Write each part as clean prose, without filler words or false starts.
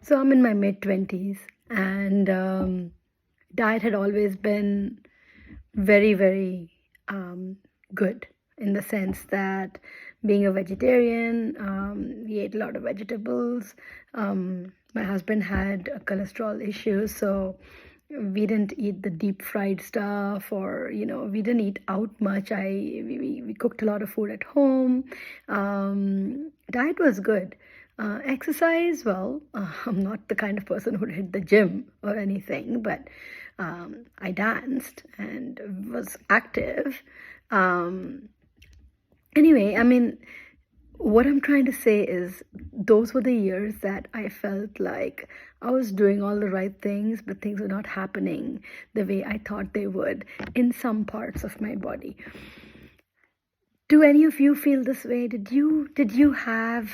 So I'm in my mid-20s, and diet had always been very, very good, in the sense that, being a vegetarian, we ate a lot of vegetables. My husband had a cholesterol issue, so we didn't eat the deep fried stuff, or we didn't eat out much. We cooked a lot of food at home. Diet was good. Exercise, well, I'm not the kind of person who'd hit the gym or anything, but I danced and was active. Um, anyway, I mean, what I'm trying to say is, those were the years that I felt like I was doing all the right things, but things were not happening the way I thought they would in some parts of my body. Do any of you feel this way? Did you have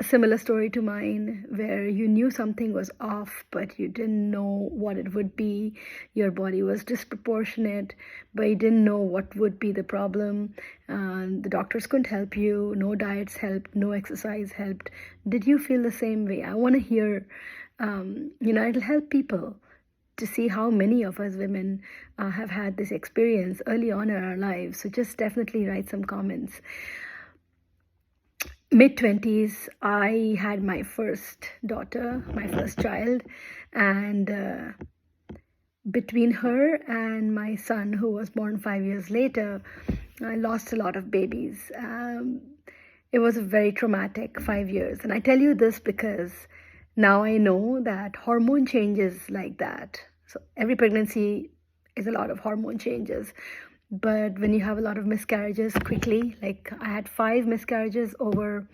a similar story to mine, where you knew something was off, but you didn't know what it would be? Your body was disproportionate, but you didn't know what would be the problem. The doctors couldn't help you. No diets helped. No exercise helped. Did you feel the same way? I want to hear. It'll help people to see how many of us women have had this experience early on in our lives. So just definitely write some comments. Mid-20s, I had my first daughter, my first child, and between her and my son, who was born 5 years later, I lost a lot of babies. It was a very traumatic 5 years. And I tell you this because now I know that hormone changes like that. So every pregnancy is a lot of hormone changes. But when you have a lot of miscarriages quickly, like I had 5 miscarriages over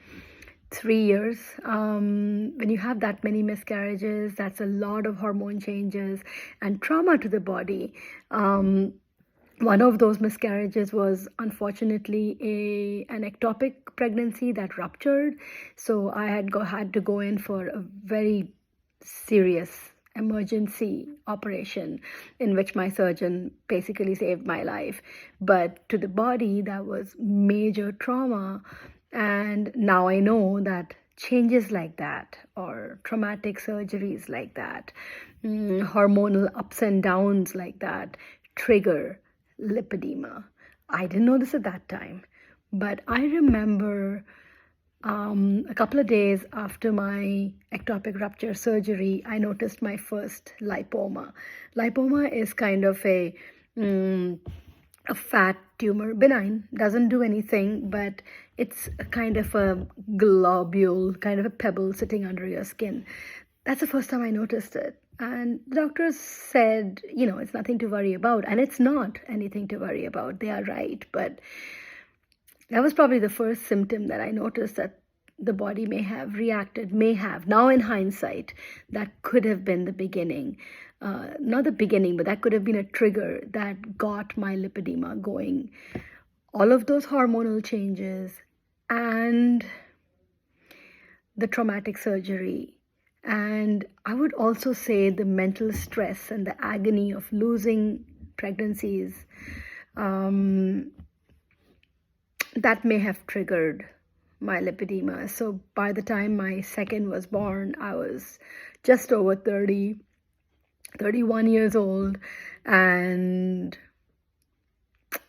3 years. When you have that many miscarriages, that's a lot of hormone changes and trauma to the body. One of those miscarriages was unfortunately an ectopic pregnancy that ruptured. So I had to go in for a very serious emergency operation, in which my surgeon basically saved my life. But to the body, that was major trauma. And now I know that changes like that, or traumatic surgeries like that, hormonal ups and downs like that, trigger lipedema. I didn't know this at that time, but I remember a couple of days after my ectopic rupture surgery, I noticed my first lipoma. Lipoma is kind of a fat tumor, benign, doesn't do anything, but it's a kind of a globule, kind of a pebble sitting under your skin. That's the first time I noticed it. And the doctors said, it's nothing to worry about. And it's not anything to worry about. They are right. But that was probably the first symptom that I noticed that the body may have reacted, now in hindsight, that could have been the beginning. Not the beginning, but that could have been a trigger that got my lipedema going. All of those hormonal changes and the traumatic surgery. And I would also say the mental stress and the agony of losing pregnancies, that may have triggered my lipedema. So by the time my second was born, I was just over 30, 31 years old, and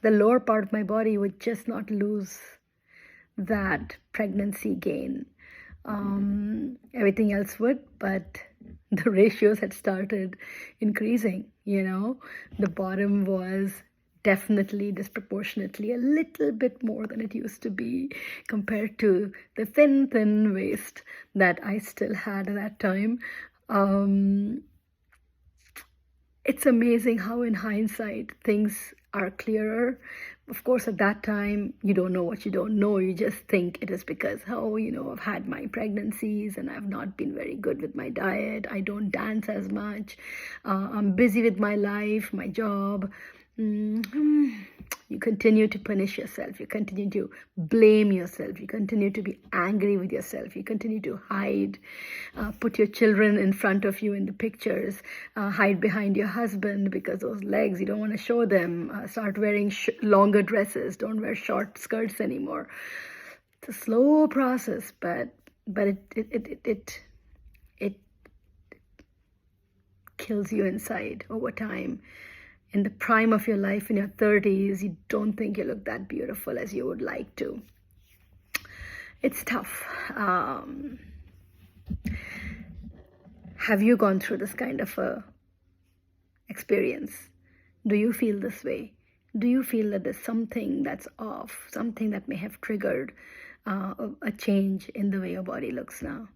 the lower part of my body would just not lose that pregnancy gain. Everything else would, but the ratios had started increasing. The bottom was definitely disproportionately a little bit more than it used to be, compared to the thin waist that I still had at that time. It's amazing how in hindsight things are clearer. Of course, at that time, you don't know what you don't know. You just think it is because, I've had my pregnancies and I've not been very good with my diet. I don't dance as much. I'm busy with my life, my job. You continue to punish yourself. You continue to blame yourself. You continue to be angry with yourself. You continue to hide. Put your children in front of you in the pictures. Hide behind your husband because those legs, you don't want to show them. Start wearing longer dresses. Don't wear short skirts anymore. It's a slow process, but but it kills you inside over time. In the prime of your life, in your 30s, you don't think you look that beautiful as you would like to. It's tough. Have you gone through this kind of a experience? Do you feel this way? Do you feel that there's something that's off, something that may have triggered a change in the way your body looks now?